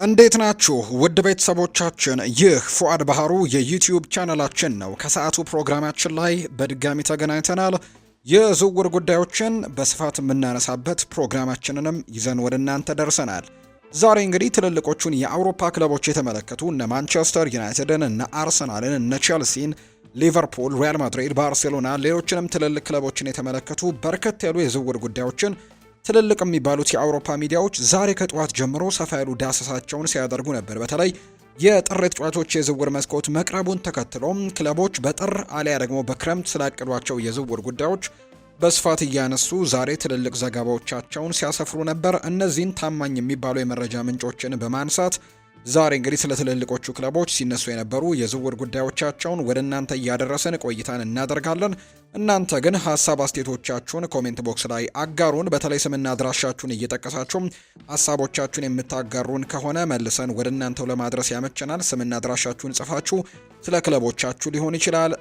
እንዴት ናችሁ ውድ ቤተሰቦቻችን? ይህ ፉአድ ባህሩ የዩቲዩብ ቻናላችን ነው። ከሰዓቱ ፕሮግራማችን ላይ በድጋሚ ተገናኝተናል። የዝውውር ጉዳዮችን በስፋት የምናነሳበት ፕሮግራማችንንም ይዘን ወደ እናንተ ደርሰናል። ዛሬ እንግዲህ ትልልቆቹን የአውሮፓ ክለቦች የተመለከቱ እነ ማንቸስተር ዩናይትድን፣ እነ አርሰናልን፣ እነ ቼልሲን፣ ሊቨርፑል፣ ሪያል ማድሪድ፣ ባርሴሎና ሌሎችንም ትልልቅ ክለቦችን የተመለከቱ በርከት ያሉ የዝውውር ጉዳዮችን ትልልቅ የሚባሉት የአውሮፓ ሚዲያዎች ዛሬ ከጠዋት ጀምሮ ሰፋ ያሉ ዳሰሳቸውን ሲያደርጉ ነበር። በተለይ የጥር ተጫዋቾች የዝውውር መስኮት መቅረቡን ተከትሎም ክለቦች በጥር አሊያ ደግሞ በክረምት ስላቀዷቸው የዝውውር ጉዳዮች በስፋት እያነሱ ዛሬ ትልልቅ ዘገባዎቻቸውን ሲያሰፍሩ ነበር። እነዚህን ታማኝ የሚባሉ የመረጃ ምንጮችን በማንሳት ዛሬ እንግዲህ ስለ ትልልቆቹ ክለቦች ሲነሱ የነበሩ የዝውውር ጉዳዮቻቸውን ወደ እናንተ እያደረስን ቆይታን እናደርጋለን። እናንተ ግን ሀሳብ አስተያየቶቻችሁን ኮሜንት ቦክስ ላይ አጋሩን። በተለይ ስምና አድራሻችሁን እየጠቀሳችሁ ሀሳቦቻችሁን የምታጋሩን ከሆነ መልሰን ወደ እናንተው ለማድረስ ያመቸናል። ስምና አድራሻችሁን ጽፋችሁ ስለ ክለቦቻችሁ ሊሆን ይችላል፣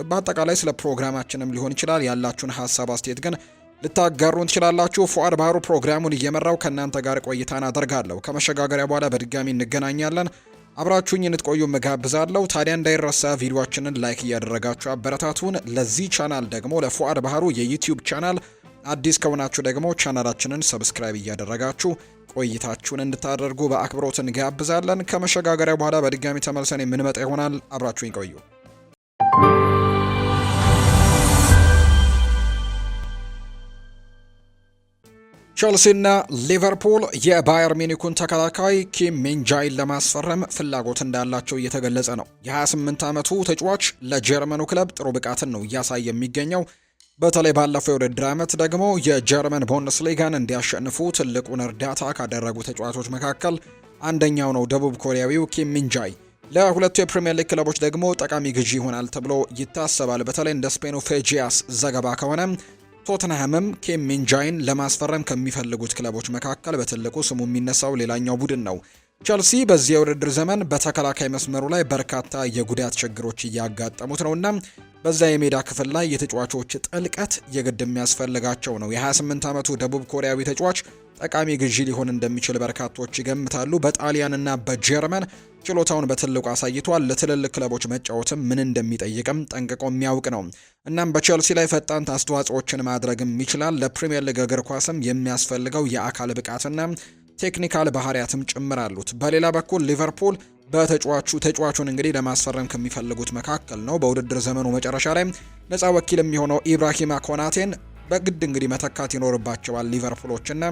በአጠቃላይ ስለ ፕሮግራማችንም ሊሆን ይችላል። ያላችሁን ሀሳብ አስተያየት ግን ልታጋሩን ትችላላችሁ። ፉአድ ባህሩ ፕሮግራሙን እየመራው ከእናንተ ጋር ቆይታን አደርጋለሁ። ከመሸጋገሪያ በኋላ በድጋሚ እንገናኛለን። አብራችሁኝ እንድትቆዩ መጋብዛለሁ። ታዲያ እንዳይረሳ ቪዲዮአችንን ላይክ እያደረጋችሁ አበረታቱን። ለዚህ ቻናል ደግሞ ለፉአድ ባህሩ የዩቲዩብ ቻናል አዲስ ከሆናችሁ ደግሞ ቻናላችንን ሰብስክራይብ እያደረጋችሁ ቆይታችሁን እንድታደርጉ በአክብሮት እንጋብዛለን። ከመሸጋገሪያ በኋላ በድጋሚ ተመልሰን የምንመጣ ይሆናል። አብራችሁኝ ቆዩ። ቼልሲና ሊቨርፑል የባየር ሚኒኩን ተከላካይ ኪም ሚንጃይን ለማስፈረም ፍላጎት እንዳላቸው እየተገለጸ ነው። የ28 ዓመቱ ተጫዋች ለጀርመኑ ክለብ ጥሩ ብቃትን ነው እያሳየ የሚገኘው። በተለይ ባለፈው የውድድር ዓመት ደግሞ የጀርመን ቡንደስሊጋን እንዲያሸንፉ ትልቁን እርዳታ ካደረጉ ተጫዋቾች መካከል አንደኛው ነው ደቡብ ኮሪያዊው ኪም ሚንጃይ። ለሁለቱ የፕሪሚየር ሊግ ክለቦች ደግሞ ጠቃሚ ግዢ ይሆናል ተብሎ ይታሰባል። በተለይ እንደ ስፔኑ ፌጂያስ ዘገባ ከሆነ ቶተንሃምም ኪም ሚንጃይን ለማስፈረም ከሚፈልጉት ክለቦች መካከል በትልቁ ስሙ የሚነሳው ሌላኛው ቡድን ነው። ቼልሲ በዚህ የውድድር ዘመን በተከላካይ መስመሩ ላይ በርካታ የጉዳት ችግሮች እያጋጠሙት ነውና በዛ የሜዳ ክፍል ላይ የተጫዋቾች ጥልቀት የግድ የሚያስፈልጋቸው ነው። የ28 ዓመቱ ደቡብ ኮሪያዊ ተጫዋች ጠቃሚ ግዢ ሊሆን እንደሚችል በርካቶች ይገምታሉ። በጣሊያንና በጀርመን ችሎታውን በትልቁ አሳይቷል። ለትልልቅ ክለቦች መጫወትም ምን እንደሚጠይቅም ጠንቅቆ የሚያውቅ ነው። እናም በቼልሲ ላይ ፈጣን አስተዋጽኦችን ማድረግም ይችላል። ለፕሪሚየር ሊግ እግር ኳስም የሚያስፈልገው የአካል ብቃትና ቴክኒካል ባህሪያትም ጭምር አሉት። በሌላ በኩል ሊቨርፑል ተጫዋቹን እንግዲህ ለማስፈረም ከሚፈልጉት መካከል ነው። በውድድር ዘመኑ መጨረሻ ላይ ነፃ ወኪል የሚሆነው ኢብራሂማ ኮናቴን በግድ እንግዲህ መተካት ይኖርባቸዋል ሊቨርፑሎችና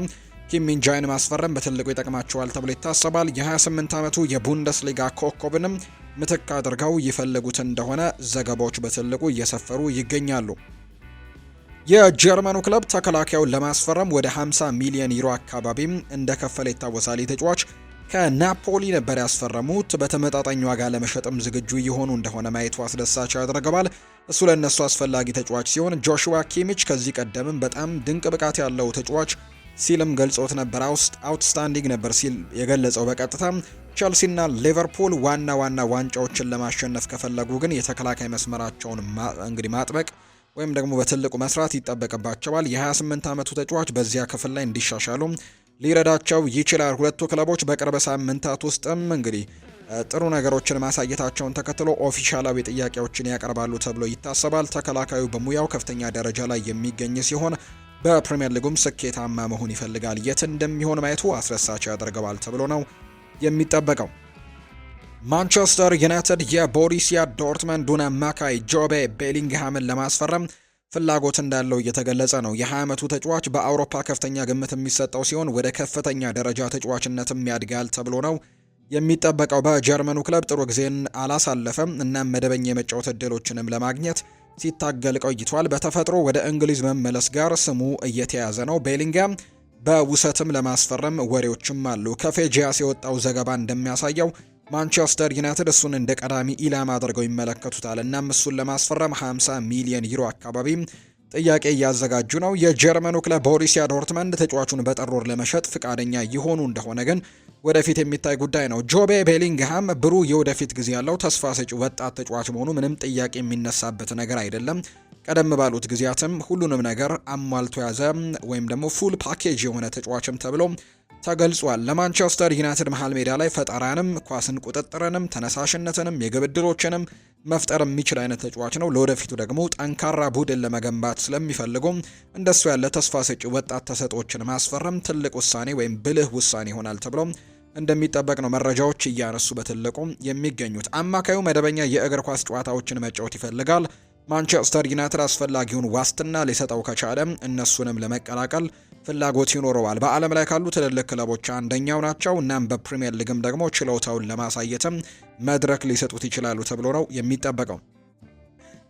ኪም ሚንጃይን ማስፈረም በትልቁ ይጠቅማቸዋል ተብሎ ይታሰባል። የ28 ዓመቱ የቡንደስሊጋ ኮከብንም ምትክ አድርገው ይፈልጉት እንደሆነ ዘገባዎች በትልቁ እየሰፈሩ ይገኛሉ። የጀርመኑ ክለብ ተከላካዩን ለማስፈረም ወደ 50 ሚሊዮን ዩሮ አካባቢም እንደከፈለ ይታወሳል። ተጫዋች ከናፖሊ ነበር ያስፈረሙት። በተመጣጣኝ ዋጋ ለመሸጥም ዝግጁ የሆኑ እንደሆነ ማየቱ አስደሳች ያደርገዋል። እሱ ለነሱ አስፈላጊ ተጫዋች ሲሆን ጆሹዋ ኪሚች ከዚህ ቀደምም በጣም ድንቅ ብቃት ያለው ተጫዋች ሲልም ገልጾት ነበር። አውትስታንዲንግ ነበር ሲል የገለጸው በቀጥታ። ቼልሲና ሊቨርፑል ዋና ዋንጫዎችን ለማሸነፍ ከፈለጉ ግን የተከላካይ መስመራቸውን እንግዲህ ማጥበቅ ወይም ደግሞ በትልቁ መስራት ይጠበቅባቸዋል። የ28 ዓመቱ ተጫዋች በዚያ ክፍል ላይ እንዲሻሻሉ ሊረዳቸው ይችላል። ሁለቱ ክለቦች በቅርብ ሳምንታት ውስጥም እንግዲህ ጥሩ ነገሮችን ማሳየታቸውን ተከትሎ ኦፊሻላዊ ጥያቄዎችን ያቀርባሉ ተብሎ ይታሰባል። ተከላካዩ በሙያው ከፍተኛ ደረጃ ላይ የሚገኝ ሲሆን በፕሪሚየር ሊጉም ስኬታማ መሆን ይፈልጋል። የት እንደሚሆን ማየቱ አስደሳች ያደርገዋል ተብሎ ነው የሚጠበቀው። ማንቸስተር ዩናይትድ የቦሩሲያ ዶርትመንዱን አማካይ ጆቤ ቤሊንግሃምን ለማስፈረም ፍላጎት እንዳለው እየተገለጸ ነው። የ20 ዓመቱ ተጫዋች በአውሮፓ ከፍተኛ ግምት የሚሰጠው ሲሆን ወደ ከፍተኛ ደረጃ ተጫዋችነትም ያድጋል ተብሎ ነው የሚጠበቀው። በጀርመኑ ክለብ ጥሩ ጊዜን አላሳለፈም እና መደበኛ የመጫወት እድሎችንም ለማግኘት ሲታገል ቆይቷል። በተፈጥሮ ወደ እንግሊዝ መመለስ ጋር ስሙ እየተያዘ ነው። ቤሊንጋም በውሰትም ለማስፈረም ወሬዎችም አሉ። ከፌጂያስ የወጣው ዘገባ እንደሚያሳየው ማንቸስተር ዩናይትድ እሱን እንደ ቀዳሚ ኢላማ አድርገው ይመለከቱታል። እናም እሱን ለማስፈረም 50 ሚሊዮን ዩሮ አካባቢ ጥያቄ እያዘጋጁ ነው። የጀርመኑ ክለብ ቦሩሲያ ዶርትመንድ ተጫዋቹን በጥር ወር ለመሸጥ ፍቃደኛ የሆኑ እንደሆነ ግን ወደፊት የሚታይ ጉዳይ ነው። ጆቤ ቤሊንግሃም ብሩህ የወደፊት ጊዜ ያለው ተስፋ ሰጪ ወጣት ተጫዋች መሆኑ ምንም ጥያቄ የሚነሳበት ነገር አይደለም። ቀደም ባሉት ጊዜያትም ሁሉንም ነገር አሟልቶ ያዘ ወይም ደግሞ ፉል ፓኬጅ የሆነ ተጫዋችም ተብሎ ተገልጿል። ለማንቸስተር ዩናይትድ መሃል ሜዳ ላይ ፈጠራንም፣ ኳስን ቁጥጥርንም፣ ተነሳሽነትንም፣ የግብ ዕድሎችንም መፍጠር የሚችል አይነት ተጫዋች ነው። ለወደፊቱ ደግሞ ጠንካራ ቡድን ለመገንባት ስለሚፈልጉ እንደሱ ያለ ተስፋ ሰጪ ወጣት ተሰጦችን ማስፈረም ትልቅ ውሳኔ ወይም ብልህ ውሳኔ ይሆናል ተብሎ እንደሚጠበቅ ነው መረጃዎች እያነሱ በትልቁ የሚገኙት። አማካዩ መደበኛ የእግር ኳስ ጨዋታዎችን መጫወት ይፈልጋል። ማንቸስተር ዩናይትድ አስፈላጊውን ዋስትና ሊሰጠው ከቻለ እነሱንም ለመቀላቀል ፍላጎት ይኖረዋል። በዓለም ላይ ካሉ ትልልቅ ክለቦች አንደኛው ናቸው። እናም በፕሪሚየር ሊግም ደግሞ ችሎታውን ለማሳየትም መድረክ ሊሰጡት ይችላሉ ተብሎ ነው የሚጠበቀው።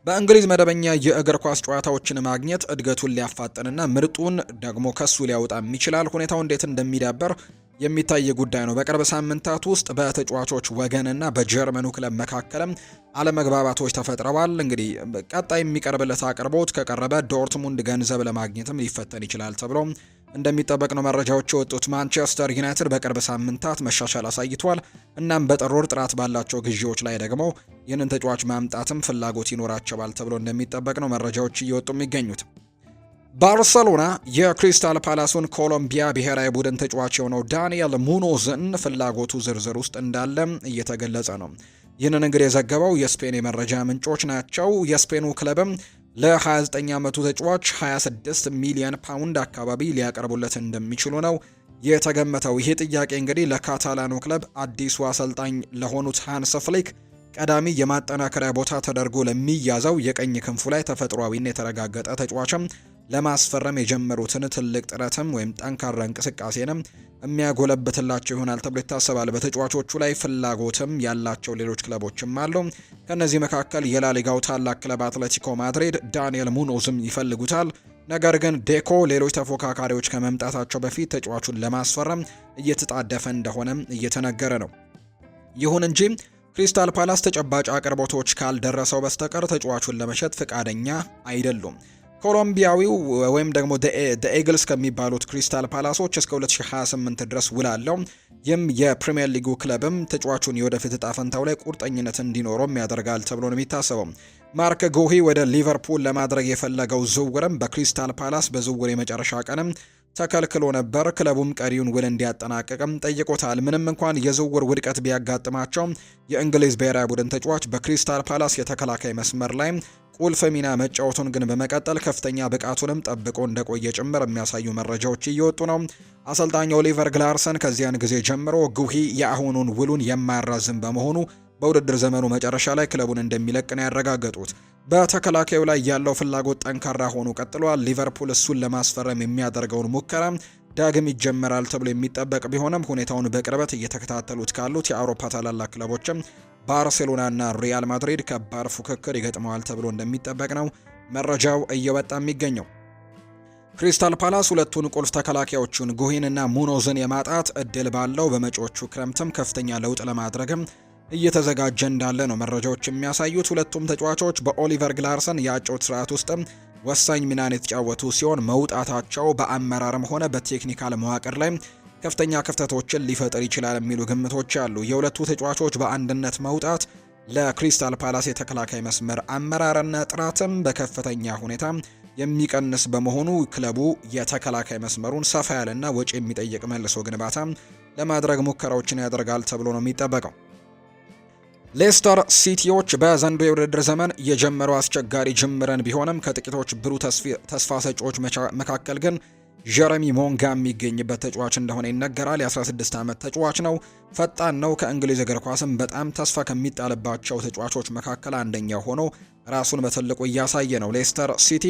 በእንግሊዝ መደበኛ የእግር ኳስ ጨዋታዎችን ማግኘት እድገቱን ሊያፋጥንና ምርጡን ደግሞ ከሱ ሊያወጣም ይችላል። ሁኔታው እንዴት እንደሚዳበር የሚታይ ጉዳይ ነው። በቅርብ ሳምንታት ውስጥ በተጫዋቾች ወገንና በጀርመኑ ክለብ መካከልም አለመግባባቶች ተፈጥረዋል። እንግዲህ ቀጣይ የሚቀርብለት አቅርቦት ከቀረበ ዶርትሙንድ ገንዘብ ለማግኘትም ሊፈተን ይችላል ተብሎ እንደሚጠበቅ ነው መረጃዎች የወጡት። ማንቸስተር ዩናይትድ በቅርብ ሳምንታት መሻሻል አሳይቷል። እናም በጥር ወር ጥራት ባላቸው ግዢዎች ላይ ደግሞ ይህንን ተጫዋች ማምጣትም ፍላጎት ይኖራቸዋል ተብሎ እንደሚጠበቅ ነው መረጃዎች እየወጡ የሚገኙት። ባርሰሎና የክሪስታል ፓላሱን ኮሎምቢያ ብሔራዊ ቡድን ተጫዋች የሆነው ዳንኤል ሙኖዝን ፍላጎቱ ዝርዝር ውስጥ እንዳለ እየተገለጸ ነው። ይህንን እንግዲህ የዘገበው የስፔን የመረጃ ምንጮች ናቸው። የስፔኑ ክለብም ለ29 ዓመቱ ተጫዋች 26 ሚሊዮን ፓውንድ አካባቢ ሊያቀርቡለት እንደሚችሉ ነው የተገመተው። ይህ ጥያቄ እንግዲህ ለካታላኑ ክለብ አዲሱ አሰልጣኝ ለሆኑት ሃንስ ፍሊክ ቀዳሚ የማጠናከሪያ ቦታ ተደርጎ ለሚያዘው የቀኝ ክንፉ ላይ ተፈጥሯዊና የተረጋገጠ ተጫዋችም ለማስፈረም የጀመሩትን ትልቅ ጥረትም ወይም ጠንካራ እንቅስቃሴንም የሚያጎለብትላቸው ይሆናል ተብሎ ይታሰባል። በተጫዋቾቹ ላይ ፍላጎትም ያላቸው ሌሎች ክለቦችም አሉ። ከነዚህ መካከል የላሊጋው ታላቅ ክለብ አትሌቲኮ ማድሪድ ዳንኤል ሙኖዝም ይፈልጉታል። ነገር ግን ዴኮ ሌሎች ተፎካካሪዎች ከመምጣታቸው በፊት ተጫዋቹን ለማስፈረም እየተጣደፈ እንደሆነም እየተነገረ ነው። ይሁን እንጂ ክሪስታል ፓላስ ተጨባጭ አቅርቦቶች ካልደረሰው በስተቀር ተጫዋቹን ለመሸጥ ፍቃደኛ አይደሉም። ኮሎምቢያዊው ወይም ደግሞ ኤግልስ ከሚባሉት ክሪስታል ፓላሶች እስከ 2028 ድረስ ውላለው። ይህም የፕሪሚየር ሊጉ ክለብም ተጫዋቹን የወደፊት እጣ ፈንታው ላይ ቁርጠኝነት እንዲኖረውም ያደርጋል ተብሎ ነው የሚታሰበው። ማርክ ጉሂ ወደ ሊቨርፑል ለማድረግ የፈለገው ዝውውርም በክሪስታል ፓላስ በዝውውር የመጨረሻ ቀንም ተከልክሎ ነበር። ክለቡም ቀሪውን ውል እንዲያጠናቅቅም ጠይቆታል። ምንም እንኳን የዝውውር ውድቀት ቢያጋጥማቸው የእንግሊዝ ብሔራዊ ቡድን ተጫዋች በክሪስታል ፓላስ የተከላካይ መስመር ላይ ቁልፍ ሚና መጫወቱን ግን በመቀጠል ከፍተኛ ብቃቱንም ጠብቆ እንደቆየ ጭምር የሚያሳዩ መረጃዎች እየወጡ ነው። አሰልጣኝ ኦሊቨር ግላርሰን ከዚያን ጊዜ ጀምሮ ጉሂ የአሁኑን ውሉን የማያራዝም በመሆኑ በውድድር ዘመኑ መጨረሻ ላይ ክለቡን እንደሚለቅ ነው ያረጋገጡት። በተከላካዩ ላይ ያለው ፍላጎት ጠንካራ ሆኖ ቀጥሏል። ሊቨርፑል እሱን ለማስፈረም የሚያደርገውን ሙከራ ዳግም ይጀመራል ተብሎ የሚጠበቅ ቢሆንም ሁኔታውን በቅርበት እየተከታተሉት ካሉት የአውሮፓ ታላላቅ ክለቦችም ባርሴሎናና ሪያል ማድሪድ ከባድ ፉክክር ይገጥመዋል ተብሎ እንደሚጠበቅ ነው መረጃው እየወጣ የሚገኘው። ክሪስታል ፓላስ ሁለቱን ቁልፍ ተከላካዮቹን ጉሂንና ሙኖዝን የማጣት እድል ባለው በመጪዎቹ ክረምትም ከፍተኛ ለውጥ ለማድረግም እየተዘጋጀ እንዳለ ነው መረጃዎች የሚያሳዩት። ሁለቱም ተጫዋቾች በኦሊቨር ግላርሰን የአጨዋወት ስርዓት ውስጥም ወሳኝ ሚናን የተጫወቱ ሲሆን መውጣታቸው በአመራርም ሆነ በቴክኒካል መዋቅር ላይ ከፍተኛ ክፍተቶችን ሊፈጥር ይችላል የሚሉ ግምቶች አሉ። የሁለቱ ተጫዋቾች በአንድነት መውጣት ለክሪስታል ፓላስ የተከላካይ መስመር አመራርና ጥራትም በከፍተኛ ሁኔታ የሚቀንስ በመሆኑ ክለቡ የተከላካይ መስመሩን ሰፋ ያለና ወጪ የሚጠይቅ መልሶ ግንባታ ለማድረግ ሙከራዎችን ያደርጋል ተብሎ ነው የሚጠበቀው። ሌስተር ሲቲዎች በዘንድሮው የውድድር ዘመን የጀመረው አስቸጋሪ ጅምርን ቢሆንም ከጥቂቶች ብሩህ ተስፋ ሰጪዎች መካከል ግን ጀረሚ ሞንጋ የሚገኝበት ተጫዋች እንደሆነ ይነገራል። የ16 ዓመት ተጫዋች ነው። ፈጣን ነው። ከእንግሊዝ እግር ኳስም በጣም ተስፋ ከሚጣልባቸው ተጫዋቾች መካከል አንደኛው ሆኖ ራሱን በትልቁ እያሳየ ነው። ሌስተር ሲቲ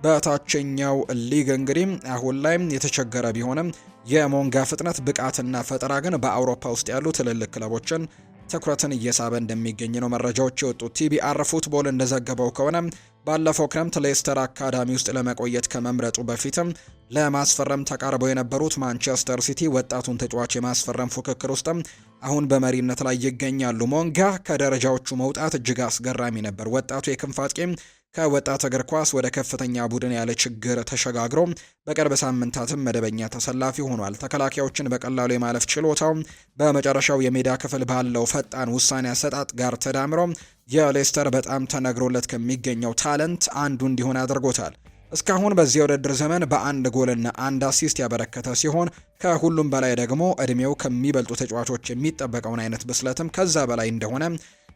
በታችኛው ሊግ እንግዲህ አሁን ላይ የተቸገረ ቢሆንም የሞንጋ ፍጥነት፣ ብቃትና ፈጠራ ግን በአውሮፓ ውስጥ ያሉ ትልልቅ ክለቦችን ትኩረትን እየሳበ እንደሚገኝ ነው መረጃዎች የወጡት። ቲቢአር ፉትቦል እንደዘገበው ከሆነ ባለፈው ክረምት ሌስተር አካዳሚ ውስጥ ለመቆየት ከመምረጡ በፊትም ለማስፈረም ተቃርበው የነበሩት ማንቸስተር ሲቲ ወጣቱን ተጫዋች የማስፈረም ፉክክር ውስጥም አሁን በመሪነት ላይ ይገኛሉ። ሞንጋ ከደረጃዎቹ መውጣት እጅግ አስገራሚ ነበር። ወጣቱ የክንፍ አጥቂም ከወጣት እግር ኳስ ወደ ከፍተኛ ቡድን ያለ ችግር ተሸጋግሮ በቅርብ ሳምንታትም መደበኛ ተሰላፊ ሆኗል። ተከላካዮችን በቀላሉ የማለፍ ችሎታው በመጨረሻው የሜዳ ክፍል ባለው ፈጣን ውሳኔ አሰጣጥ ጋር ተዳምሮ የሌስተር በጣም ተነግሮለት ከሚገኘው ታለንት አንዱ እንዲሆን አድርጎታል። እስካሁን በዚህ የውድድር ዘመን በአንድ ጎልና አንድ አሲስት ያበረከተ ሲሆን ከሁሉም በላይ ደግሞ እድሜው ከሚበልጡ ተጫዋቾች የሚጠበቀውን አይነት ብስለትም ከዛ በላይ እንደሆነ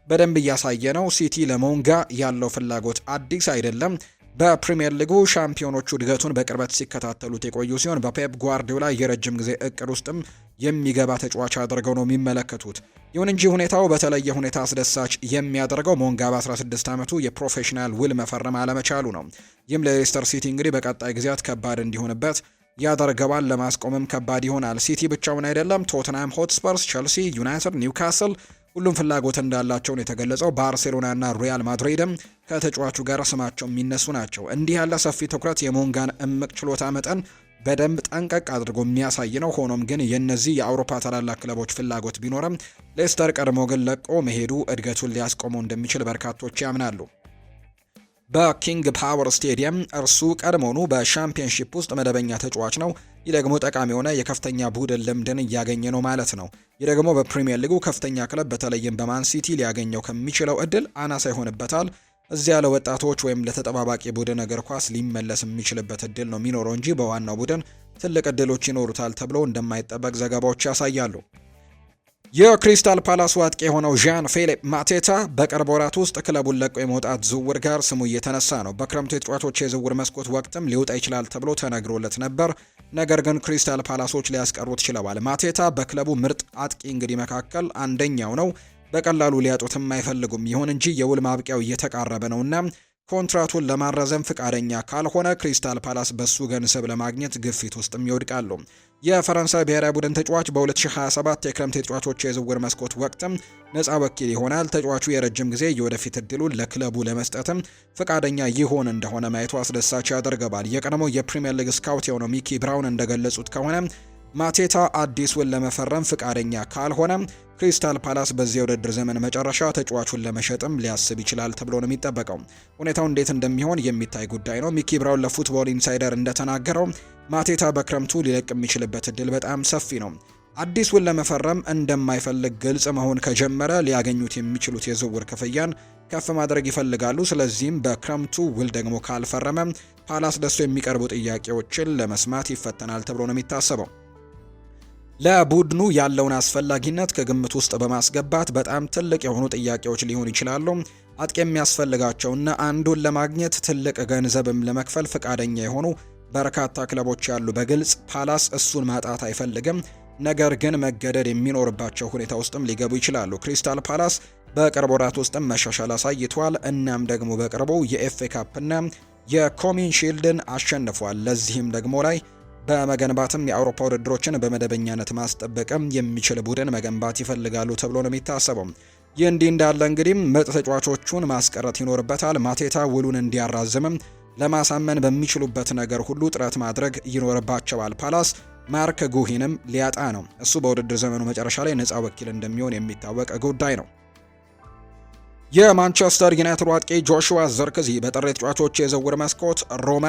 በደንብ እያሳየ ነው። ሲቲ ለሞንጋ ያለው ፍላጎት አዲስ አይደለም። በፕሪሚየር ሊጉ ሻምፒዮኖቹ እድገቱን በቅርበት ሲከታተሉት የቆዩ ሲሆን በፔፕ ጓርዲዮላ የረጅም ጊዜ እቅድ ውስጥም የሚገባ ተጫዋች አድርገው ነው የሚመለከቱት። ይሁን እንጂ ሁኔታው በተለየ ሁኔታ አስደሳች የሚያደርገው ሞንጋ በ16 ዓመቱ የፕሮፌሽናል ውል መፈረም አለመቻሉ ነው። ይህም ለሌስተር ሲቲ እንግዲህ በቀጣይ ጊዜያት ከባድ እንዲሆንበት ያደርገዋል። ለማስቆምም ከባድ ይሆናል። ሲቲ ብቻውን አይደለም። ቶተንሃም ሆትስፐርስ፣ ቸልሲ፣ ዩናይትድ፣ ኒውካስል ሁሉም ፍላጎት እንዳላቸውን የተገለጸው ባርሴሎናና ሪያል ማድሪድም ከተጫዋቹ ጋር ስማቸው የሚነሱ ናቸው። እንዲህ ያለ ሰፊ ትኩረት የሞንጋን እምቅ ችሎታ መጠን በደንብ ጠንቀቅ አድርጎ የሚያሳይ ነው። ሆኖም ግን የእነዚህ የአውሮፓ ታላላቅ ክለቦች ፍላጎት ቢኖርም ሌስተር ቀድሞ ግን ለቆ መሄዱ እድገቱን ሊያስቆመው እንደሚችል በርካቶች ያምናሉ። በኪንግ ፓወር ስቴዲየም እርሱ ቀድሞውኑ በሻምፒየንሺፕ ውስጥ መደበኛ ተጫዋች ነው። ይህ ደግሞ ጠቃሚ የሆነ የከፍተኛ ቡድን ልምድን እያገኘ ነው ማለት ነው። ይህ ደግሞ በፕሪሚየር ሊጉ ከፍተኛ ክለብ በተለይም በማን ሲቲ ሊያገኘው ከሚችለው እድል አናሳ ይሆንበታል። እዚያ ለወጣቶች ወይም ለተጠባባቂ ቡድን እግር ኳስ ሊመለስ የሚችልበት እድል ነው የሚኖረው እንጂ በዋናው ቡድን ትልቅ እድሎች ይኖሩታል ተብሎ እንደማይጠበቅ ዘገባዎች ያሳያሉ። የክሪስታል ፓላሱ አጥቂ የሆነው ዣን ፊሊፕ ማቴታ በቅርብ ወራት ውስጥ ክለቡን ለቆ የመውጣት ዝውውር ጋር ስሙ እየተነሳ ነው። በክረምቱ የተጫዋቾች የዝውውር መስኮት ወቅትም ሊወጣ ይችላል ተብሎ ተነግሮለት ነበር። ነገር ግን ክሪስታል ፓላሶች ሊያስቀሩት ችለዋል። ማቴታ በክለቡ ምርጥ አጥቂ እንግዲህ መካከል አንደኛው ነው። በቀላሉ ሊያጡትም አይፈልጉም። ይሁን እንጂ የውል ማብቂያው እየተቃረበ ነውና ኮንትራቱን ለማራዘም ፍቃደኛ ካልሆነ ክሪስታል ፓላስ በሱ ገንዘብ ለማግኘት ግፊት ውስጥም ይወድቃሉ። የፈረንሳይ ብሔራዊ ቡድን ተጫዋች በ2027 የክረምት የተጫዋቾች የዝውውር መስኮት ወቅትም ነፃ ወኪል ይሆናል። ተጫዋቹ የረጅም ጊዜ የወደፊት እድሉን ለክለቡ ለመስጠትም ፍቃደኛ ይሆን እንደሆነ ማየቱ አስደሳች ያደርገዋል። የቀድሞው የፕሪሚየር ሊግ ስካውት የሆነው ሚኪ ብራውን እንደገለጹት ከሆነ ማቴታ አዲስ ውል ለመፈረም ፍቃደኛ ካልሆነ ክሪስታል ፓላስ በዚህ የውድድር ዘመን መጨረሻ ተጫዋቹን ለመሸጥም ሊያስብ ይችላል ተብሎ ነው የሚጠበቀው። ሁኔታው እንዴት እንደሚሆን የሚታይ ጉዳይ ነው። ሚኪ ብራውን ለፉትቦል ኢንሳይደር እንደተናገረው ማቴታ በክረምቱ ሊለቅ የሚችልበት እድል በጣም ሰፊ ነው። አዲስ ውል ለመፈረም እንደማይፈልግ ግልጽ መሆን ከጀመረ ሊያገኙት የሚችሉት የዝውውር ክፍያን ከፍ ማድረግ ይፈልጋሉ። ስለዚህም በክረምቱ ውል ደግሞ ካልፈረመ ፓላስ ደሱ የሚቀርቡ ጥያቄዎችን ለመስማት ይፈተናል ተብሎ ነው የሚታሰበው። ለቡድኑ ያለውን አስፈላጊነት ከግምት ውስጥ በማስገባት በጣም ትልቅ የሆኑ ጥያቄዎች ሊሆኑ ይችላሉ። አጥቂ የሚያስፈልጋቸውና አንዱን ለማግኘት ትልቅ ገንዘብም ለመክፈል ፈቃደኛ የሆኑ በርካታ ክለቦች ያሉ። በግልጽ ፓላስ እሱን ማጣት አይፈልግም፣ ነገር ግን መገደድ የሚኖርባቸው ሁኔታ ውስጥም ሊገቡ ይችላሉ። ክሪስታል ፓላስ በቅርብ ወራት ውስጥም መሻሻል አሳይቷል። እናም ደግሞ በቅርቡ የኤፍኤ ካፕና የኮሚን ሺልድን አሸንፏል። ለዚህም ደግሞ ላይ በመገንባትም የአውሮፓ ውድድሮችን በመደበኛነት ማስጠበቅም የሚችል ቡድን መገንባት ይፈልጋሉ ተብሎ ነው የሚታሰበው። ይህ እንዲህ እንዳለ እንግዲህ ምርጥ ተጫዋቾቹን ማስቀረት ይኖርበታል። ማቴታ ውሉን እንዲያራዝምም ለማሳመን በሚችሉበት ነገር ሁሉ ጥረት ማድረግ ይኖርባቸዋል። ፓላስ ማርክ ጉሂንም ሊያጣ ነው። እሱ በውድድር ዘመኑ መጨረሻ ላይ ነፃ ወኪል እንደሚሆን የሚታወቅ ጉዳይ ነው። የማንቸስተር ዩናይትድ አጥቂ ጆሹዋ ዘርክዚ በጥር ተጫዋቾች የዝውውር መስኮት ሮማ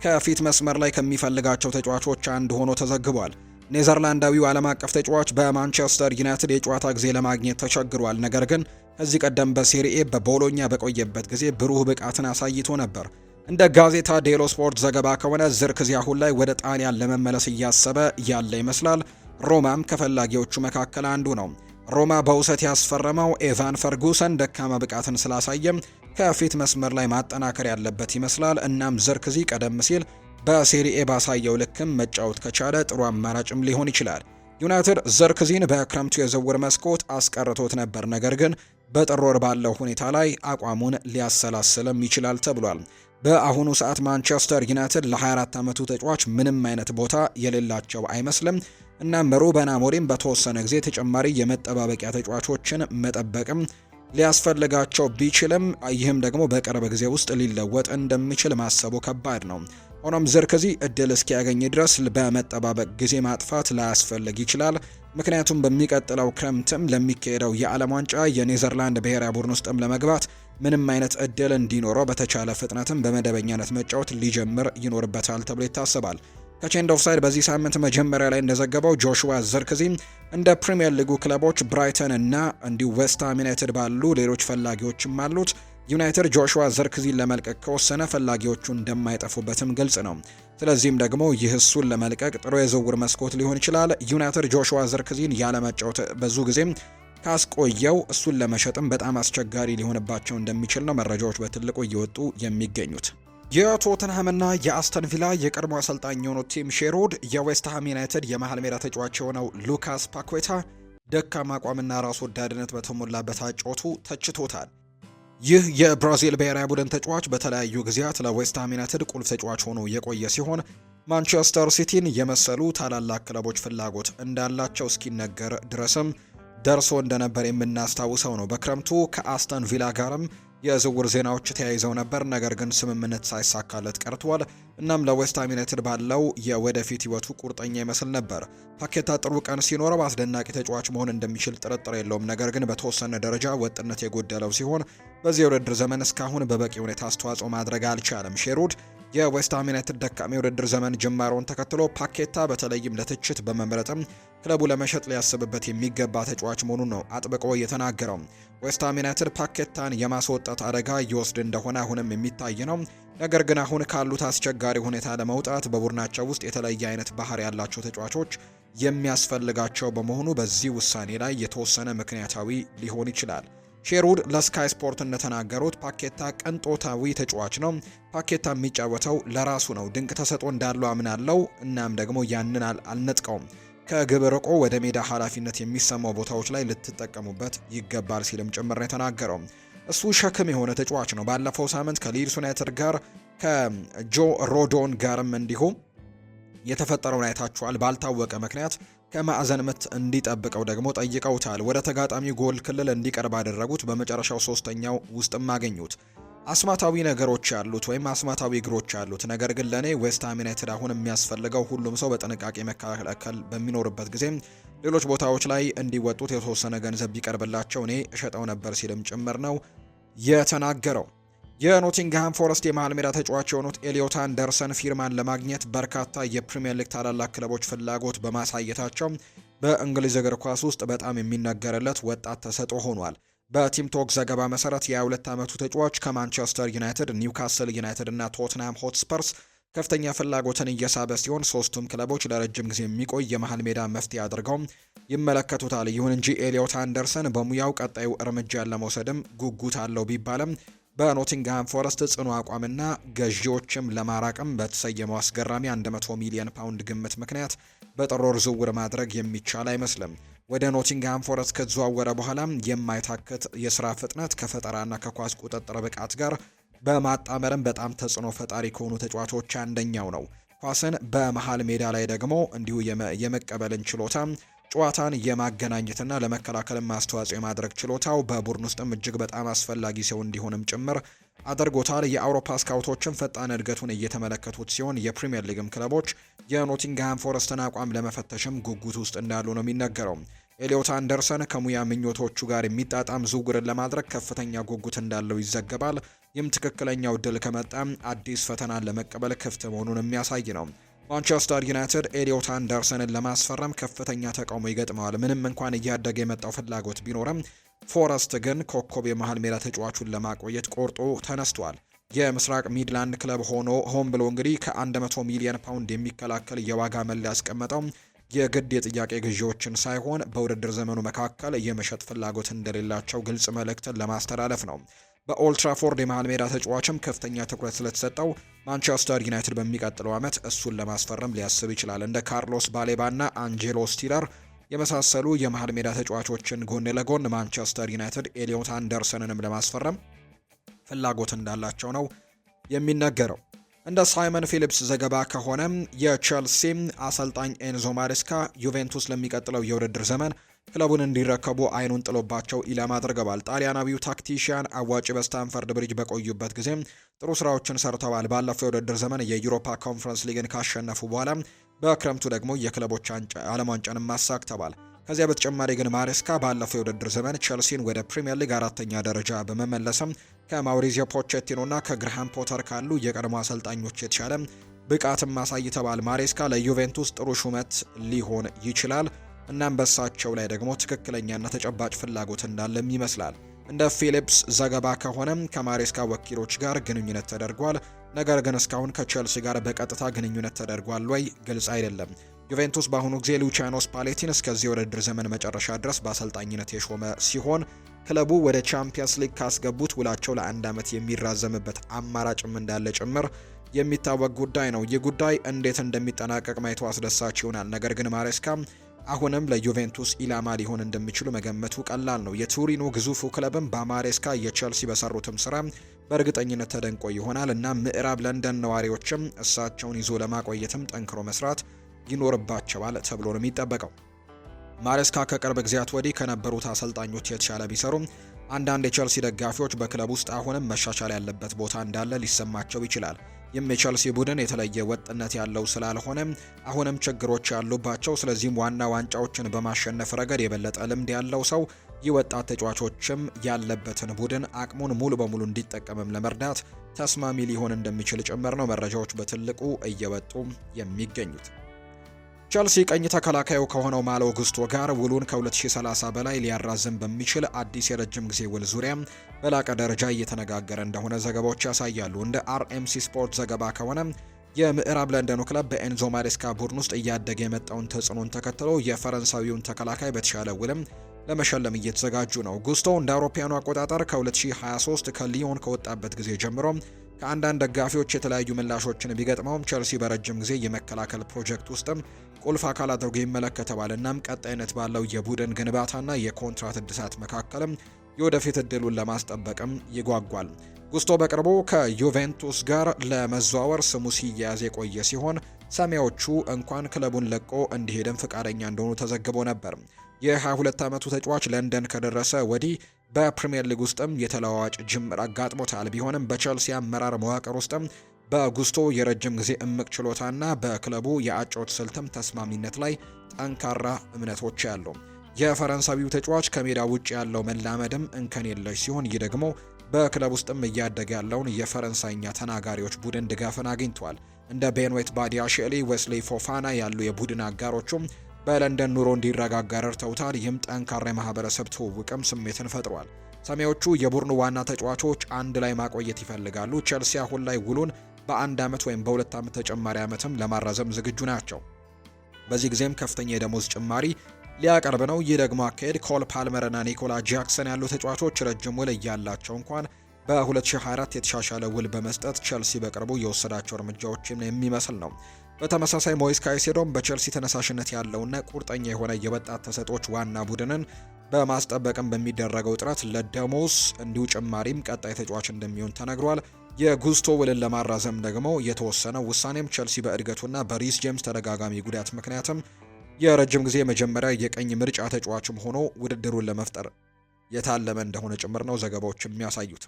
ከፊት መስመር ላይ ከሚፈልጋቸው ተጫዋቾች አንዱ ሆኖ ተዘግቧል። ኔዘርላንዳዊው ዓለም አቀፍ ተጫዋች በማንቸስተር ዩናይትድ የጨዋታ ጊዜ ለማግኘት ተቸግሯል። ነገር ግን ከዚህ ቀደም በሴሪኤ በቦሎኛ በቆየበት ጊዜ ብሩህ ብቃትን አሳይቶ ነበር። እንደ ጋዜታ ዴሎ ስፖርት ዘገባ ከሆነ ዝርክዚ አሁን ላይ ወደ ጣሊያን ለመመለስ እያሰበ ያለ ይመስላል። ሮማም ከፈላጊዎቹ መካከል አንዱ ነው። ሮማ በውሰት ያስፈረመው ኤቫን ፈርጉሰን ደካማ ብቃትን ስላሳየም ከፊት መስመር ላይ ማጠናከር ያለበት ይመስላል። እናም ዝርክዚ ቀደም ሲል በሴሪኤ ባሳየው ልክም መጫወት ከቻለ ጥሩ አማራጭም ሊሆን ይችላል። ዩናይትድ ዝርክዚን በክረምቱ የዝውውር መስኮት አስቀርቶት ነበር፣ ነገር ግን በጥር ወር ባለው ሁኔታ ላይ አቋሙን ሊያሰላስልም ይችላል ተብሏል። በአሁኑ ሰዓት ማንቸስተር ዩናይትድ ለ24 ዓመቱ ተጫዋች ምንም አይነት ቦታ የሌላቸው አይመስልም። እናም ሩበን አሞሪም በተወሰነ ጊዜ ተጨማሪ የመጠባበቂያ ተጫዋቾችን መጠበቅም ሊያስፈልጋቸው ቢችልም ይህም ደግሞ በቅርብ ጊዜ ውስጥ ሊለወጥ እንደሚችል ማሰቡ ከባድ ነው። ሆኖም ዝርክዚ እድል እስኪያገኝ ድረስ በመጠባበቅ ጊዜ ማጥፋት ላያስፈልግ ይችላል። ምክንያቱም በሚቀጥለው ክረምትም ለሚካሄደው የዓለም ዋንጫ የኔዘርላንድ ብሔራዊ ቡድን ውስጥም ለመግባት ምንም አይነት እድል እንዲኖረው በተቻለ ፍጥነትም በመደበኛነት መጫወት ሊጀምር ይኖርበታል ተብሎ ይታሰባል። ከቼንድ ኦፍሳይድ በዚህ ሳምንት መጀመሪያ ላይ እንደዘገበው ጆሹዋ ዘርክዚ እንደ ፕሪሚየር ሊጉ ክለቦች ብራይተን እና እንዲሁ ዌስትሃም ዩናይትድ ባሉ ሌሎች ፈላጊዎችም አሉት። ዩናይትድ ጆሹዋ ዘርክዚን ለመልቀቅ ከወሰነ ፈላጊዎቹ እንደማይጠፉበትም ግልጽ ነው። ስለዚህም ደግሞ ይህ እሱን ለመልቀቅ ጥሩ የዝውውር መስኮት ሊሆን ይችላል። ዩናይትድ ጆሹዋ ዘርክዚን ያለመጫወት ብዙ ጊዜም ካስቆየው እሱን ለመሸጥም በጣም አስቸጋሪ ሊሆንባቸው እንደሚችል ነው መረጃዎች በትልቁ እየወጡ የሚገኙት። የቶተንሃምና የአስተን ቪላ የቀድሞ አሰልጣኝ የሆኑት ቲም ሼሮድ የዌስትሃም ዩናይትድ የመሃል ሜዳ ተጫዋች የሆነው ሉካስ ፓኩዌታ ደካማ አቋምና ራስ ወዳድነት በተሞላበት አጨዋወቱ ተችቶታል። ይህ የብራዚል ብሔራዊ ቡድን ተጫዋች በተለያዩ ጊዜያት ለዌስትሃም ዩናይትድ ቁልፍ ተጫዋች ሆኖ የቆየ ሲሆን ማንቸስተር ሲቲን የመሰሉ ታላላቅ ክለቦች ፍላጎት እንዳላቸው እስኪነገር ድረስም ደርሶ እንደነበር የምናስታውሰው ነው። በክረምቱ ከአስተን ቪላ ጋርም የዝውውር ዜናዎች ተያይዘው ነበር፣ ነገር ግን ስምምነት ሳይሳካለት ቀርቷል። እናም ለዌስትሃም ዩናይትድ ባለው የወደፊት ህይወቱ ቁርጠኛ ይመስል ነበር። ፓኬታ ጥሩ ቀን ሲኖረው አስደናቂ ተጫዋች መሆን እንደሚችል ጥርጥር የለውም፣ ነገር ግን በተወሰነ ደረጃ ወጥነት የጎደለው ሲሆን በዚህ የውድድር ዘመን እስካሁን በበቂ ሁኔታ አስተዋጽኦ ማድረግ አልቻለም። ሼሩድ የዌስትሃም ዩናይትድ ደካማ የውድድር ዘመን ጅማሮን ተከትሎ ፓኬታ በተለይም ለትችት በመምረጥም ክለቡ ለመሸጥ ሊያስብበት የሚገባ ተጫዋች መሆኑን ነው አጥብቆ የተናገረው። ዌስትሃም ዩናይትድ ፓኬታን የማስወጣት አደጋ እየወስድ እንደሆነ አሁንም የሚታይ ነው። ነገር ግን አሁን ካሉት አስቸጋሪ ሁኔታ ለመውጣት በቡድናቸው ውስጥ የተለየ አይነት ባህሪ ያላቸው ተጫዋቾች የሚያስፈልጋቸው በመሆኑ በዚህ ውሳኔ ላይ የተወሰነ ምክንያታዊ ሊሆን ይችላል። ሼሩድ ለስካይ ስፖርት እንደተናገሩት ፓኬታ ቅንጦታዊ ተጫዋች ነው። ፓኬታ የሚጫወተው ለራሱ ነው። ድንቅ ተሰጥኦ እንዳለው አምናለው። እናም ደግሞ ያንን አልነጥቀውም። ከግብ ርቆ ወደ ሜዳ ኃላፊነት የሚሰማው ቦታዎች ላይ ልትጠቀሙበት ይገባል ሲልም ጭምር የተናገረው። እሱ ሸክም የሆነ ተጫዋች ነው። ባለፈው ሳምንት ከሊድስ ዩናይትድ ጋር ከጆ ሮዶን ጋርም እንዲሁም የተፈጠረውን አይታችኋል። ባልታወቀ ምክንያት ከማዕዘን ምት እንዲጠብቀው ደግሞ ጠይቀውታል። ወደ ተጋጣሚ ጎል ክልል እንዲቀርብ አደረጉት። በመጨረሻው ሶስተኛው ውስጥም አገኙት። አስማታዊ ነገሮች ያሉት ወይም አስማታዊ እግሮች ያሉት፣ ነገር ግን ለኔ ዌስትሃም ዩናይትድ አሁን የሚያስፈልገው ሁሉም ሰው በጥንቃቄ መከላከል በሚኖርበት ጊዜ ሌሎች ቦታዎች ላይ እንዲወጡት የተወሰነ ገንዘብ ቢቀርብላቸው እኔ እሸጠው ነበር ሲልም ጭምር ነው የተናገረው። የኖቲንግሃም ፎረስት የመሃል ሜዳ ተጫዋች የሆኑት ኤሊዮት አንደርሰን ፊርማን ለማግኘት በርካታ የፕሪሚየር ሊግ ታላላቅ ክለቦች ፍላጎት በማሳየታቸው በእንግሊዝ እግር ኳስ ውስጥ በጣም የሚነገርለት ወጣት ተሰጥኦ ሆኗል። በቲም ቶክ ዘገባ መሰረት የ22 ዓመቱ ተጫዋች ከማንቸስተር ዩናይትድ፣ ኒውካስል ዩናይትድ እና ቶትንሃም ሆትስፐርስ ከፍተኛ ፍላጎትን እየሳበ ሲሆን ሶስቱም ክለቦች ለረጅም ጊዜ የሚቆይ የመሃል ሜዳ መፍትሄ አድርገው ይመለከቱታል። ይሁን እንጂ ኤሊዮት አንደርሰን በሙያው ቀጣዩ እርምጃን ለመውሰድም ጉጉት አለው ቢባልም በኖቲንግሃም ፎረስት ጽኑ አቋምና ገዢዎችም ለማራቅም በተሰየመው አስገራሚ 100 ሚሊዮን ፓውንድ ግምት ምክንያት በጥር ወር ዝውውር ማድረግ የሚቻል አይመስልም። ወደ ኖቲንግሃም ፎረስት ከተዘዋወረ በኋላ የማይታከት የስራ ፍጥነት ከፈጠራና ከኳስ ቁጥጥር ብቃት ጋር በማጣመርም በጣም ተጽዕኖ ፈጣሪ ከሆኑ ተጫዋቾች አንደኛው ነው። ኳስን በመሃል ሜዳ ላይ ደግሞ እንዲሁ የመቀበልን ችሎታ፣ ጨዋታን የማገናኘትና ለመከላከል ማስተዋጽኦ የማድረግ ችሎታው በቡድን ውስጥም እጅግ በጣም አስፈላጊ ሰው እንዲሆንም ጭምር አድርጎታል። የአውሮፓ ስካውቶችም ፈጣን እድገቱን እየተመለከቱት ሲሆን የፕሪሚየር ሊግም ክለቦች የኖቲንግሃም ፎረስትን አቋም ለመፈተሽም ጉጉት ውስጥ እንዳሉ ነው የሚነገረው። ኤሊዮት አንደርሰን ከሙያ ምኞቶቹ ጋር የሚጣጣም ዝውውርን ለማድረግ ከፍተኛ ጉጉት እንዳለው ይዘገባል። ይህም ትክክለኛው ድል ከመጣም አዲስ ፈተናን ለመቀበል ክፍት መሆኑን የሚያሳይ ነው። ማንቸስተር ዩናይትድ ኤሊዮት አንደርሰንን ለማስፈረም ከፍተኛ ተቃውሞ ይገጥመዋል። ምንም እንኳን እያደገ የመጣው ፍላጎት ቢኖርም ፎረስት ግን ኮከብ የመሃል ሜዳ ተጫዋቹን ለማቆየት ቆርጦ ተነስቷል። የምስራቅ ሚድላንድ ክለብ ሆን ብሎ እንግዲህ ከ100 ሚሊዮን ፓውንድ የሚከላከል የዋጋ መለያ ያስቀመጠው የግድ የጥያቄ ግዢዎችን ሳይሆን በውድድር ዘመኑ መካከል የመሸጥ ፍላጎት እንደሌላቸው ግልጽ መልእክትን ለማስተላለፍ ነው። በኦልትራፎርድ የመሃል ሜዳ ተጫዋችም ከፍተኛ ትኩረት ስለተሰጠው ማንቸስተር ዩናይትድ በሚቀጥለው ዓመት እሱን ለማስፈረም ሊያስብ ይችላል። እንደ ካርሎስ ባሌባና አንጄሎ ስቲለር የመሳሰሉ የመሃል ሜዳ ተጫዋቾችን ጎን ለጎን ማንቸስተር ዩናይትድ ኤሊዮት አንደርሰንንም ለማስፈረም ፍላጎት እንዳላቸው ነው የሚነገረው። እንደ ሳይመን ፊሊፕስ ዘገባ ከሆነ የቼልሲ አሰልጣኝ ኤንዞ ማሬስካ ዩቬንቱስ ለሚቀጥለው የውድድር ዘመን ክለቡን እንዲረከቡ አይኑን ጥሎባቸው ኢላማ አድርገዋል። ጣሊያናዊው ታክቲሽያን አዋጪ በስታንፈርድ ብሪጅ በቆዩበት ጊዜ ጥሩ ስራዎችን ሰርተዋል። ባለፈው የውድድር ዘመን የዩሮፓ ኮንፈረንስ ሊግን ካሸነፉ በኋላ በክረምቱ ደግሞ የክለቦች ዓለም ዋንጫንም አሳክተዋል። ከዚያ በተጨማሪ ግን ማሬስካ ባለፈው የውድድር ዘመን ቸልሲን ወደ ፕሪሚየር ሊግ 4ኛ ደረጃ በመመለስም ከማውሪዚዮ ፖቼቲኖና ከግርሃም ፖተር ካሉ የቀድሞ አሰልጣኞች የተሻለ ብቃትም አሳይተዋል። ማሬስካ ለዩቬንቱስ ጥሩ ሹመት ሊሆን ይችላል። እናም በሳቸው ላይ ደግሞ ትክክለኛና ተጨባጭ ፍላጎት እንዳለም ይመስላል። እንደ ፊሊፕስ ዘገባ ከሆነም ከማሬስካ ወኪሎች ጋር ግንኙነት ተደርጓል። ነገር ግን እስካሁን ከቼልሲ ጋር በቀጥታ ግንኙነት ተደርጓል ወይ ግልጽ አይደለም። ዩቬንቱስ በአሁኑ ጊዜ ሉቺያኖ ስፓሌቲን እስከዚህ የውድድር ዘመን መጨረሻ ድረስ በአሰልጣኝነት የሾመ ሲሆን ክለቡ ወደ ቻምፒየንስ ሊግ ካስገቡት ውላቸው ለ1 ዓመት የሚራዘምበት አማራጭም እንዳለ ጭምር የሚታወቅ ጉዳይ ነው። ይህ ጉዳይ እንዴት እንደሚጠናቀቅ ማየቱ አስደሳች ይሆናል። ነገር ግን ማሬስካ አሁንም ለዩቬንቱስ ኢላማ ሊሆን እንደሚችሉ መገመቱ ቀላል ነው። የቱሪኑ ግዙፉ ክለብም በማሬስካ የቼልሲ በሰሩትም ስራ በእርግጠኝነት ተደንቆ ይሆናል እና ምዕራብ ለንደን ነዋሪዎችም እሳቸውን ይዞ ለማቆየትም ጠንክሮ መስራት ይኖርባቸዋል ተብሎ ነው የሚጠበቀው። ማሬስካ ከቅርብ ጊዜያት ወዲህ ከነበሩት አሰልጣኞች የተሻለ ቢሰሩም አንዳንድ የቼልሲ ደጋፊዎች በክለብ ውስጥ አሁንም መሻሻል ያለበት ቦታ እንዳለ ሊሰማቸው ይችላል። ይህም የቼልሲ ቡድን የተለየ ወጥነት ያለው ስላልሆነ አሁንም ችግሮች ያሉባቸው፣ ስለዚህም ዋና ዋንጫዎችን በማሸነፍ ረገድ የበለጠ ልምድ ያለው ሰው ይህ ወጣት ተጫዋቾችም ያለበትን ቡድን አቅሙን ሙሉ በሙሉ እንዲጠቀምም ለመርዳት ተስማሚ ሊሆን እንደሚችል ጭምር ነው መረጃዎች በትልቁ እየወጡ የሚገኙት። ቸልሲ ቀኝ ተከላካዩ ከሆነው ማሎ ጉስቶ ጋር ውሉን ከ2030 በላይ ሊያራዝም በሚችል አዲስ የረጅም ጊዜ ውል ዙሪያ በላቀ ደረጃ እየተነጋገረ እንደሆነ ዘገባዎች ያሳያሉ። እንደ አርኤምሲ ስፖርት ዘገባ ከሆነ የምዕራብ ለንደኑ ክለብ በኤንዞ ማሬስካ ቡድን ውስጥ እያደገ የመጣውን ተጽዕኖን ተከትሎ የፈረንሳዊውን ተከላካይ በተሻለ ውልም ለመሸለም እየተዘጋጁ ነው። ጉስቶ እንደ አውሮፓውያኑ አቆጣጠር ከ2023 ከሊዮን ከወጣበት ጊዜ ጀምሮ ከአንዳንድ ደጋፊዎች የተለያዩ ምላሾችን ቢገጥመውም ቸልሲ በረጅም ጊዜ የመከላከል ፕሮጀክት ውስጥም ቁልፍ አካል አድርጎ ይመለከተዋል። እናም ቀጣይነት ባለው የቡድን ግንባታና የኮንትራት እድሳት መካከልም የወደፊት እድሉን ለማስጠበቅም ይጓጓል። ጉስቶ በቅርቡ ከዩቬንቱስ ጋር ለመዘዋወር ስሙ ሲያያዝ የቆየ ሲሆን ሰማያዊዎቹ እንኳን ክለቡን ለቆ እንዲሄድም ፈቃደኛ እንደሆኑ ተዘግቦ ነበር። የ22 ዓመቱ ተጫዋች ለንደን ከደረሰ ወዲህ በፕሪሚየር ሊግ ውስጥም የተለዋዋጭ ጅምር አጋጥሞታል። ቢሆንም በቸልሲ አመራር መዋቅር ውስጥም በጉስቶ የረጅም ጊዜ እምቅ ችሎታና በክለቡ የአጨዋወት ስልትም ተስማሚነት ላይ ጠንካራ እምነቶች ያሉ የፈረንሳዊው ተጫዋች ከሜዳ ውጭ ያለው መላመድም እንከን የለሽ ሲሆን ይህ ደግሞ በክለብ ውስጥም እያደገ ያለውን የፈረንሳይኛ ተናጋሪዎች ቡድን ድጋፍን አግኝቷል። እንደ ቤንዌት ባዲያሼሊ፣ ዌስሊ ፎፋና ያሉ የቡድን አጋሮቹም በለንደን ኑሮ እንዲረጋጋ ረድተውታል። ይህም ጠንካራ የማህበረሰብ ትውውቅም ስሜትን ፈጥሯል። ሰማያዊዎቹ የቡድኑ ዋና ተጫዋቾች አንድ ላይ ማቆየት ይፈልጋሉ። ቸልሲ አሁን ላይ ውሉን በ1 ዓመት ወይም በ2 ዓመት ተጨማሪ ዓመትም ለማራዘም ዝግጁ ናቸው። በዚህ ጊዜም ከፍተኛ የደሞዝ ጭማሪ ሊያቀርብ ነው። ይህ ደግሞ አካሄድ ኮል ፓልመርና ኒኮላ ጃክሰን ያሉ ተጫዋቾች ረጅም ውል እያላቸው እንኳን በ2024 የተሻሻለ ውል በመስጠት ቸልሲ በቅርቡ የወሰዳቸው እርምጃዎችን የሚመስል ነው። በተመሳሳይ ሞይስ ካይሴዶም በቸልሲ ተነሳሽነት ያለውና ቁርጠኛ የሆነ የወጣት ተሰጦች ዋና ቡድንን በማስጠበቅም በሚደረገው ጥረት ለደሞዝ እንዲሁ ጭማሪም ቀጣይ ተጫዋች እንደሚሆን ተነግሯል። የጉስቶ ውልን ለማራዘም ደግሞ የተወሰነው ውሳኔም ቸልሲ በእድገቱና በሪስ ጄምስ ተደጋጋሚ ጉዳት ምክንያትም የረጅም ጊዜ መጀመሪያ የቀኝ ምርጫ ተጫዋችም ሆኖ ውድድሩን ለመፍጠር የታለመ እንደሆነ ጭምር ነው ዘገባዎች የሚያሳዩት።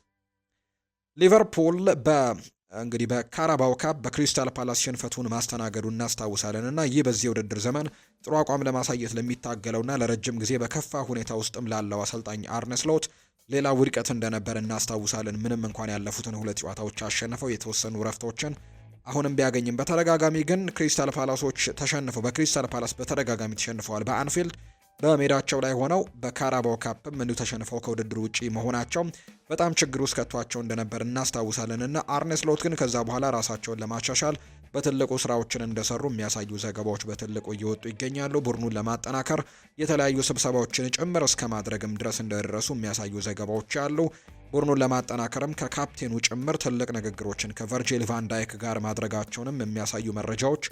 ሊቨርፑል እንግዲህ በካራባው ካፕ በክሪስታል ፓላስ ሽንፈቱን ማስተናገዱ እናስታውሳለን እና ይህ በዚህ የውድድር ዘመን ጥሩ አቋም ለማሳየት ለሚታገለውና ለረጅም ጊዜ በከፋ ሁኔታ ውስጥም ላለው አሰልጣኝ አርነ ስሎት ሌላ ውድቀት እንደነበር እናስታውሳለን። ምንም እንኳን ያለፉትን 2 ጨዋታዎች አሸንፈው የተወሰኑ ረፍቶችን አሁንም ቢያገኝም በተደጋጋሚ ግን ክሪስታል ፓላሶች ተሸንፈው በክሪስታል ፓላስ በተደጋጋሚ ተሸንፈዋል። በአንፊልድ በሜዳቸው ላይ ሆነው በካራባው ካፕም እንዲሁ ተሸንፈው ከውድድሩ ውጪ መሆናቸው በጣም ችግር ውስጥ ከቷቸው እንደነበር እናስታውሳለን እና አርነ ስሎት ግን ከዛ በኋላ ራሳቸውን ለማሻሻል በትልቁ ስራዎችን እንደሰሩ የሚያሳዩ ዘገባዎች በትልቁ እየወጡ ይገኛሉ። ቡድኑን ለማጠናከር የተለያዩ ስብሰባዎችን ጭምር እስከ ማድረግም ድረስ እንደደረሱ የሚያሳዩ ዘገባዎች አሉ። ቡድኑን ለማጠናከርም ከካፕቴኑ ጭምር ትልቅ ንግግሮችን ከቨርጂል ቫን ዳይክ ጋር ማድረጋቸውንም የሚያሳዩ መረጃዎች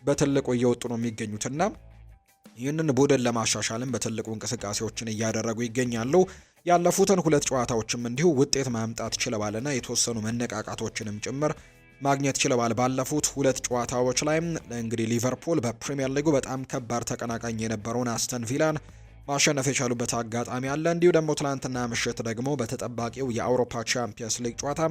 በትልቁ እየወጡ ነው የሚገኙትና ይህንን ቡድን ለማሻሻልም በትልቁ እንቅስቃሴዎችን እያደረጉ ይገኛሉ። ያለፉትን 2 ጨዋታዎችም እንዲሁ ውጤት ማምጣት ችለዋልና የተወሰኑ መነቃቃቶችንም ጭምር ማግኘት ችለዋል። ባለፉት 2 ጨዋታዎች ላይ እንግዲህ ሊቨርፑል በፕሪሚየር ሊጉ በጣም ከባድ ተቀናቃኝ የነበረውን አስተን ቪላን ማሸነፍ የቻሉበት አጋጣሚ አለ። እንዲሁ ደግሞ ትላንትና ምሽት ደግሞ በተጠባቂው የአውሮፓ ቻምፒየንስ ሊግ ጨዋታ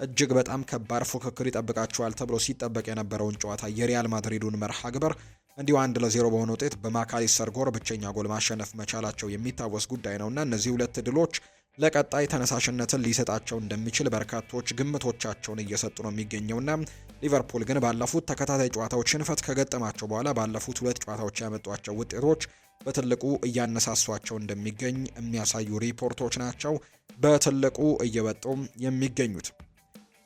እጅግ በጣም ከባድ ፉክክር ይጠብቃቸዋል ተብሎ ሲጠበቅ የነበረውን ጨዋታ የሪያል ማድሪዱን መርሃ ግብር እንዲሁ 1-0 በሆነ ውጤት በማካሊስተር ጎል ብቸኛ ጎል ማሸነፍ መቻላቸው የሚታወስ ጉዳይ ነውና እነዚህ ሁለት ድሎች ለቀጣይ ተነሳሽነትን ሊሰጣቸው እንደሚችል በርካቶች ግምቶቻቸውን እየሰጡ ነው የሚገኘውና ሊቨርፑል ግን ባለፉት ተከታታይ ጨዋታዎች ሽንፈት ከገጠማቸው በኋላ ባለፉት ሁለት ጨዋታዎች ያመጧቸው ውጤቶች በትልቁ እያነሳሷቸው እንደሚገኝ የሚያሳዩ ሪፖርቶች ናቸው በትልቁ እየወጡ የሚገኙት።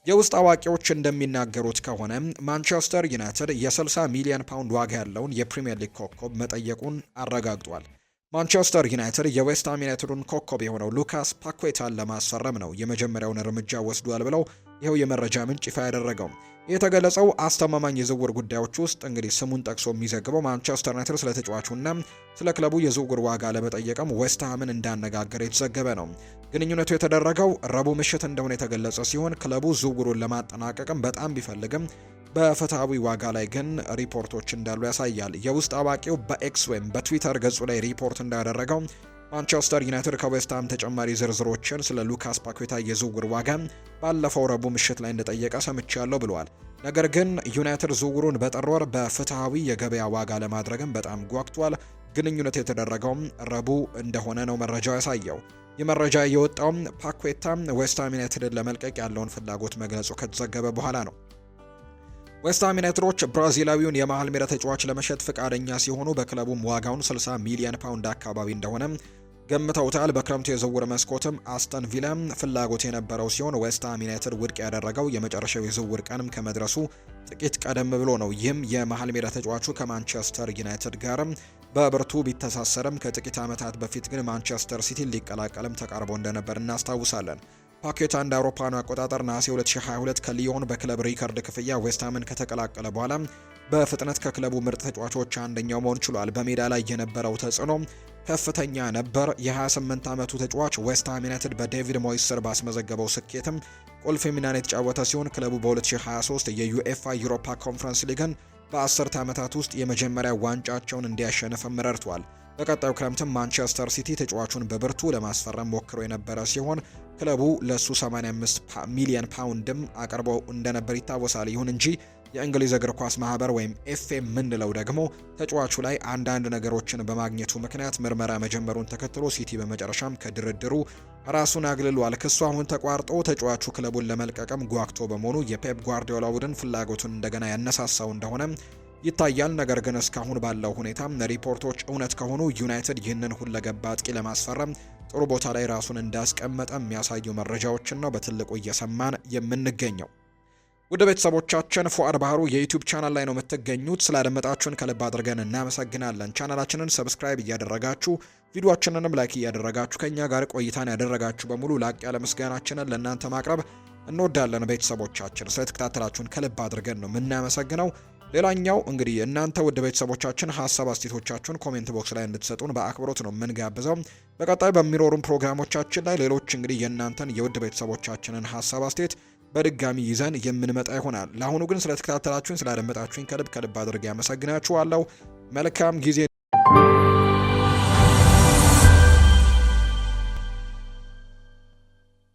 የውስጥ አዋቂዎች እንደሚናገሩት ከሆነ ማንቸስተር ዩናይትድ የ60 ሚሊዮን ፓውንድ ዋጋ ያለውን የፕሪሚየር ሊግ ኮከብ መጠየቁን አረጋግጧል። ማንቸስተር ዩናይትድ የዌስትሃም ዩናይትዱን ኮከብ የሆነው ሉካስ ፓኩዌታን ለማስፈረም ነው የመጀመሪያውን እርምጃ ወስዷል ብለው ይኸው የመረጃ ምንጭ ይፋ ያደረገው። የተገለጸው አስተማማኝ የዝውውር ጉዳዮች ውስጥ እንግዲህ ስሙን ጠቅሶ የሚዘግበው ማንቸስተር ዩናይትድ ስለ ተጫዋቹና ስለ ክለቡ የዝውውር ዋጋ ለመጠየቅም ዌስትሃምን እንዳነጋገረ የተዘገበ ነው። ግንኙነቱ የተደረገው ረቡዕ ምሽት እንደሆነ የተገለጸ ሲሆን ክለቡ ዝውውሩን ለማጠናቀቅም በጣም ቢፈልግም በፍትሃዊ ዋጋ ላይ ግን ሪፖርቶች እንዳሉ ያሳያል። የውስጥ አዋቂው በኤክስ ወይም በትዊተር ገጹ ላይ ሪፖርት እንዳደረገው ማንቸስተር ዩናይትድ ከዌስትሃም ተጨማሪ ዝርዝሮችን ስለ ሉካስ ፓኩዌታ የዝውውር ዋጋ ባለፈው ረቡዕ ምሽት ላይ እንደጠየቀ ሰምቻለሁ ብለዋል። ነገር ግን ዩናይትድ ዝውውሩን በጥር ወር በፍትሃዊ የገበያ ዋጋ ለማድረግም በጣም ጓግቷል። ግንኙነት የተደረገውም ረቡዕ እንደሆነ ነው መረጃው ያሳየው። የመረጃ የወጣውም ፓኩዌታ ዌስትሃም ዩናይትድን ለመልቀቅ ያለውን ፍላጎት መግለጹ ከተዘገበ በኋላ ነው። ዌስትሃም ዩናይትዶች ብራዚላዊውን የመሃል ሜዳ ተጫዋች ለመሸጥ ፈቃደኛ ሲሆኑ በክለቡም ዋጋውን 60 ሚሊዮን ፓውንድ አካባቢ እንደሆነ ገምተውታል። በክረምቱ የዝውውር መስኮትም አስተን ቪላ ፍላጎት የነበረው ሲሆን ዌስትሃም ዩናይትድ ውድቅ ያደረገው የመጨረሻው የዝውውር ቀንም ከመድረሱ ጥቂት ቀደም ብሎ ነው። ይህም የመሃል ሜዳ ተጫዋቹ ከማንቸስተር ዩናይትድ ጋርም በብርቱ ቢተሳሰርም ከጥቂት ዓመታት በፊት ግን ማንቸስተር ሲቲን ሊቀላቀልም ተቃርቦ እንደነበር እናስታውሳለን። ፓኬታ እንደ አውሮፓውያኑ አቆጣጠር ነሐሴ 2022 ከሊዮን በክለብ ሪከርድ ክፍያ ዌስትሃምን ከተቀላቀለ በኋላ በፍጥነት ከክለቡ ምርጥ ተጫዋቾች አንደኛው መሆን ችሏል። በሜዳ ላይ የነበረው ተጽዕኖ ከፍተኛ ነበር። የ28 ዓመቱ ተጫዋች ዌስትሃም ዩናይትድ በዴቪድ ሞይስ ስር ባስመዘገበው ስኬትም ቁልፍ ሚናን የተጫወተ ሲሆን ክለቡ በ2023 የዩኤፋ ዩሮፓ ኮንፈረንስ ሊግን በ10 ዓመታት ውስጥ የመጀመሪያ ዋንጫቸውን እንዲያሸንፍም ረድቷል። በቀጣዩ ክረምትም ማንቸስተር ሲቲ ተጫዋቹን በብርቱ ለማስፈረም ሞክሮ የነበረ ሲሆን ክለቡ ለሱ 85 ሚሊዮን ፓውንድም አቅርቦ እንደነበር ይታወሳል። ይሁን እንጂ የእንግሊዝ እግር ኳስ ማህበር ወይም ኤፍኤ የምንለው ደግሞ ተጫዋቹ ላይ አንዳንድ ነገሮችን በማግኘቱ ምክንያት ምርመራ መጀመሩን ተከትሎ ሲቲ በመጨረሻም ከድርድሩ ራሱን አግልሏል። ክሱ አሁን ተቋርጦ ተጫዋቹ ክለቡን ለመልቀቅም ጓግቶ በመሆኑ የፔፕ ጓርዲዮላ ቡድን ፍላጎቱን እንደገና ያነሳሳው እንደሆነ ይታያል። ነገር ግን እስካሁን ባለው ሁኔታ ሪፖርቶች እውነት ከሆኑ ዩናይትድ ይህንን ሁለገባ አጥቂ ለማስፈረም ጥሩ ቦታ ላይ ራሱን እንዳስቀመጠ የሚያሳዩ መረጃዎችን ነው በትልቁ እየሰማን የምንገኘው። ውድ ቤተሰቦቻችን ፉአድ ባህሩ የዩቲዩብ ቻናል ላይ ነው የምትገኙት። ስላደመጣችሁን ከልብ አድርገን እናመሰግናለን። ቻናላችንን ሰብስክራይብ እያደረጋችሁ ቪዲዮአችንንም ላይክ እያደረጋችሁ ከኛ ጋር ቆይታን ያደረጋችሁ በሙሉ ላቅ ያለ ምስጋናችንን ለእናንተ ማቅረብ እንወዳለን። ቤተሰቦቻችን ስለተከታተላችሁን ከልብ አድርገን ነው የምናመሰግነው። ሌላኛው እንግዲህ እናንተ ውድ ቤተሰቦቻችን ሀሳብ አስተያየቶቻችሁን ኮሜንት ቦክስ ላይ እንድትሰጡን በአክብሮት ነው የምንጋብዘው። በቀጣይ በሚኖሩን ፕሮግራሞቻችን ላይ ሌሎች እንግዲህ የእናንተን የውድ ቤተሰቦቻችንን ሀሳብ አስተያየት በድጋሚ ይዘን የምንመጣ ይሆናል። ለአሁኑ ግን ስለተከታተላችሁን ስላደመጣችሁኝ ከልብ አድርጌ አመሰግናችኋለሁ። መልካም ጊዜ